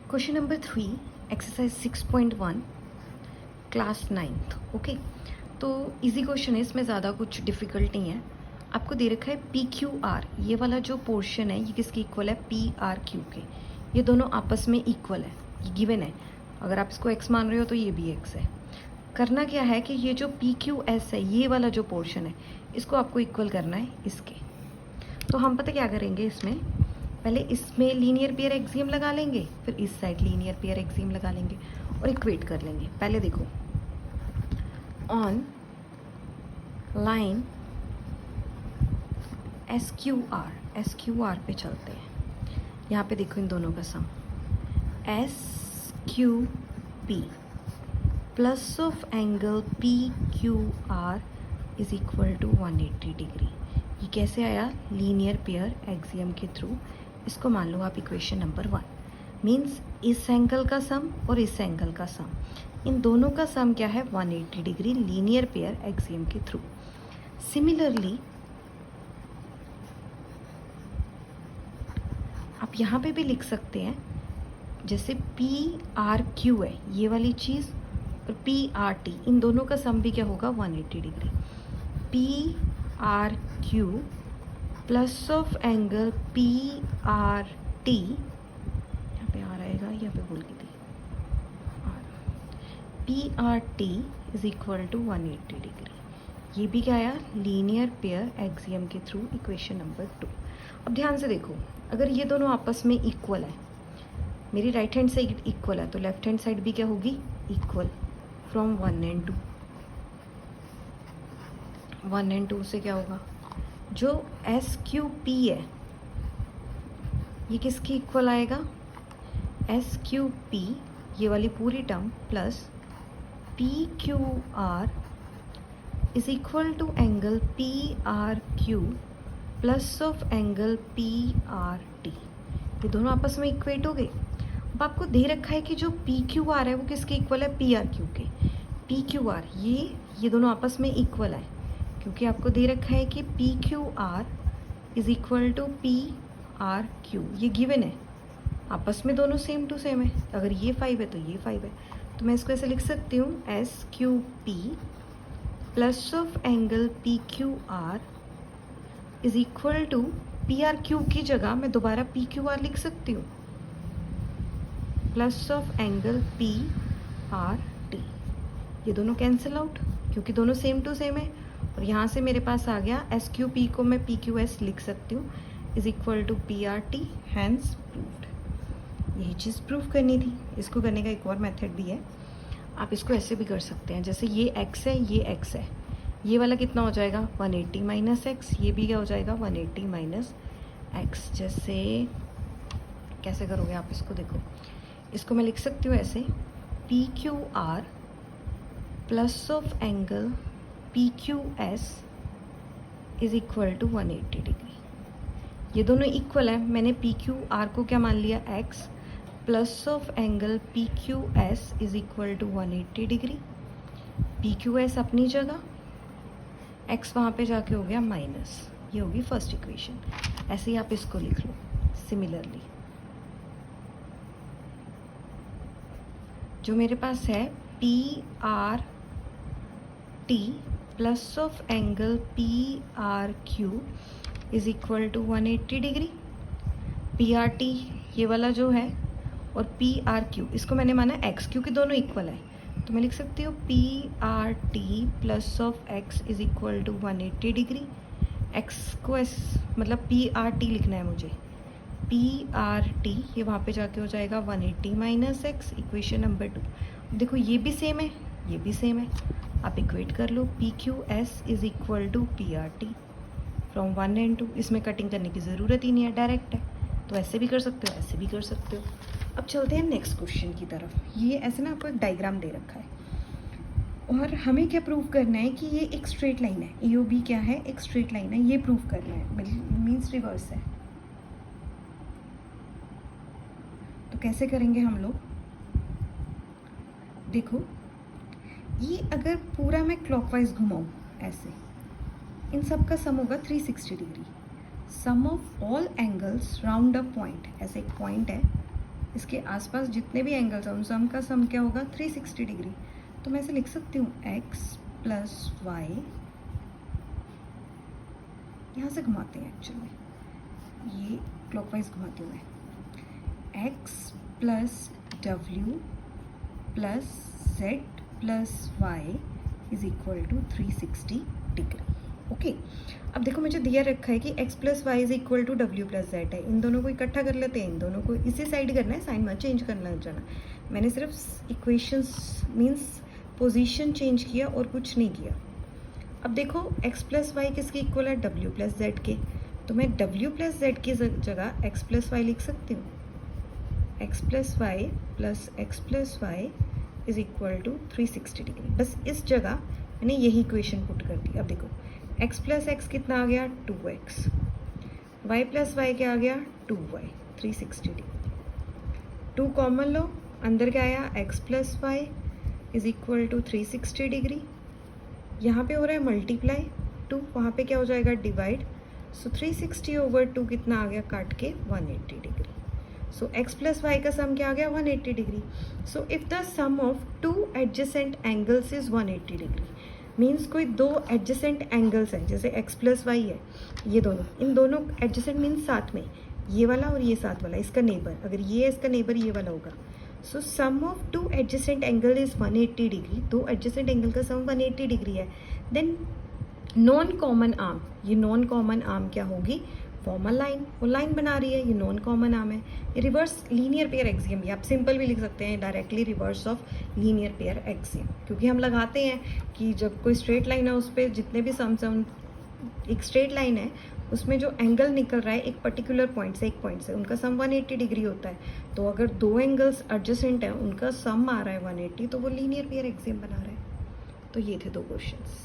Question number 3 exercise 6.1 class 9th। Okay, तो easy question है, इसमें ज़्यादा कुछ डिफ़िकल्ट नहीं है। आपको दे रखा है पी क्यू आर, ये वाला जो पोर्शन है ये किसके इक्वल है, पी आर क्यू के। ये दोनों आपस में इक्वल है, ये गिवन है। अगर आप इसको एक्स मान रहे हो तो ये भी एक्स है। करना क्या है कि ये जो पी क्यू एस है, ये वाला जो पोर्शन है, इसको आपको इक्वल करना है इसके। तो हम पता क्या करेंगे, इसमें पहले इसमें लीनियर पेयर एक्सियम लगा लेंगे, फिर इस साइड लीनियर पेयर एक्सियम लगा लेंगे और इक्वेट कर लेंगे। पहले देखो, on line S Q R पे चलते हैं। यहाँ पे देखो इन दोनों का sum S Q P plus of angle P Q R is equal to 180 degree. ये कैसे आया, लीनियर पेयर एक्सियम के थ्रू। इसको मान लो आप इक्वेशन नंबर 1। मीन्स इस एंगल का सम और इस एंगल का सम, इन दोनों का सम क्या है, 180 डिग्री लीनियर पेयर एक्सियम के थ्रू। सिमिलरली आप यहाँ पे भी लिख सकते हैं, जैसे पी आर क्यू है ये वाली चीज़, और पी आर टी, इन दोनों का सम भी क्या होगा, 180 degree. P R Q plus of angle P R T, यहाँ पे आ रहेगा, यहाँ पे बोल के थी, P R T is equal to 180 degree. ये भी क्या आया, लीनियर पेयर एक्सियम के थ्रू, इक्वेशन नंबर 2। अब ध्यान से देखो, अगर ये दोनों आपस में इक्वल है, मेरी राइट हैंड साइड इक्वल है, तो लेफ्ट हैंड साइड भी क्या होगी, इक्वल। फ्रॉम 1 and 2, 1 and 2 से क्या होगा, जो एस क्यू पी है ये किसके इक्वल आएगा, एस क्यू पी ये वाली पूरी term plus P Q R is equal to angle P R Q plus of angle P R T. ये दोनों आपस में इक्वेट हो गए। अब आपको दे रखा है कि जो पी क्यू आर है वो किसके इक्वल है, पी आर क्यू के। पी क्यू आर ये दोनों आपस में इक्वल है, क्योंकि आपको दे रखा है कि P Q R is equal to P R Q, ये गिवन है, आपस में दोनों सेम टू सेम है। अगर ये 5 है तो ये 5 है, तो मैं इसको ऐसे लिख सकती हूँ, S Q P plus of angle P Q R is equal to P R Q की जगह मैं दोबारा पी क्यू आर लिख सकती हूँ, plus of angle P R T. ये दोनों कैंसिल आउट, क्योंकि दोनों सेम टू सेम है। और यहाँ से मेरे पास आ गया एस क्यू पी को मैं पी क्यू एस लिख सकती हूँ, is equal to P R T, hence proved. यही चीज़ प्रूव करनी थी। इसको करने का एक और मेथड भी है, आप इसको ऐसे भी कर सकते हैं, जैसे ये एक्स है, ये एक्स है, ये वाला कितना हो जाएगा, 180 माइनस एक्स, ये भी क्या हो जाएगा, 180 माइनस एक्स। जैसे कैसे करोगे आप इसको, देखो इसको मैं लिख सकती हूँ ऐसे, P Q R plus of angle P Q S is equal to 180 degree. ये दोनों इक्वल है, मैंने पी क्यू आर को क्या मान लिया, x, plus of angle P Q S is equal to 180 degree. P Q S अपनी जगह, एक्स वहाँ पे जाके हो गया माइनस, ये होगी फर्स्ट इक्वेशन। ऐसे ही आप इसको लिख लो सिमिलरली। जो मेरे पास है P R T plus of angle P R Q is equal to 180 degree. P R T ये वाला जो है, और पी आर क्यू इसको मैंने माना एक्स, क्योंकि दोनों इक्वल है, तो मैं लिख सकती हूँ P R T plus of x is equal to 180 degree. X को मतलब पी आर टी लिखना है मुझे, पी आर टी ये वहाँ पे जाके हो जाएगा 180 माइनस एक्स, इक्वेशन नंबर 2। देखो ये भी सेम है, ये भी सेम है, आप इक्वेट कर लो, P Q S is equal to P R T from 1 and 2। इसमें कटिंग करने की ज़रूरत ही नहीं है, डायरेक्ट है, तो ऐसे भी कर सकते हो, ऐसे भी कर सकते हो। अब चलते हैं नेक्स्ट क्वेश्चन की तरफ। ये ऐसे ना आपको एक डायग्राम दे रखा है, और हमें क्या प्रूव करना है कि ये एक स्ट्रेट लाइन है, ए ओ बी क्या है, एक स्ट्रेट लाइन है, ये प्रूव करना है, मीन्स रिवर्स है। तो कैसे करेंगे हम लोग, देखो ये अगर पूरा मैं क्लॉकवाइज घुमाऊँ ऐसे, इन सब का सम होगा 360 degree. Sum of all angles round a point, ऐसे एक पॉइंट है, इसके आसपास जितने भी एंगल्स हैं उन सम का सम क्या होगा 360 डिग्री। तो मैं ऐसे लिख सकती हूँ x प्लस वाई, यहाँ से घुमाते हैं एक्चुअली, ये क्लॉकवाइज घुमाती हूँ मैं, x plus W plus z plus Y is equal to 360 degree. Okay, अब देखो मुझे दिया रखा है कि x plus Y is equal to W plus Z है। इन दोनों को इकट्ठा कर लेते हैं, इन दोनों को इसी साइड करना है, साइन मत चेंज करना जाना। मैंने सिर्फ इक्वेशंस मीन्स पोजीशन चेंज किया और कुछ नहीं किया। अब देखो x प्लस वाई किसके इक्वल है, w प्लस जेड के। तो मैं w प्लस जेड की जगह x प्लस वाई लिख सकती हूँ। x plus Y plus x plus Y is equal to 360 degree. बस इस जगह मैंने यही इक्वेशन पुट कर दी। अब देखो x प्लस एक्स कितना आ गया 2x, y प्लस वाई क्या आ गया 2y, 360 डिग्री। 2 कॉमन लो, अंदर क्या आया x plus Y is equal to 360 degree. यहाँ पे हो रहा है मल्टीप्लाई, 2 वहाँ पे क्या हो जाएगा डिवाइड। सो 360 ओवर 2 कितना आ गया काट के 180 degree. So x plus Y का सम क्या आ गया 180 degree. So if the sum of 2 adjacent angles is 180 degree, means कोई 2 एडजेसेंट एंगल्स हैं, जैसे x प्लस वाई है, ये दोनों, इन दोनों एडजेसेंट मीन्स साथ में, ये वाला और ये साथ वाला, इसका नेबर, अगर ये है इसका नेबर ये वाला होगा। So sum of 2 adjacent angle is 180 degree, 2 adjacent angle का सम 180 डिग्री है। देन नॉन कॉमन आर्म, ये नॉन कॉमन आर्म क्या होगी, फॉर्म अ लाइन, वो लाइन बना रही है, ये नॉन कॉमन आर्म है। ये रिवर्स लीनियर पेयर एक्सियम भी, आप सिंपल भी लिख सकते हैं, directly reverse of linear pair axiom, क्योंकि हम लगाते हैं कि जब कोई स्ट्रेट लाइन है उस पर जितने भी सम्स हैं, एक स्ट्रेट लाइन है उसमें जो एंगल निकल रहा है एक पर्टिकुलर पॉइंट से, एक पॉइंट से, उनका सम 180 डिग्री होता है। तो अगर 2 एंगल्स एडजेसेंट हैं, उनका सम आ रहा है 180, तो वो लीनियर पेयर एक्सियम बना रहा है। तो ये थे 2 क्वेश्चंस।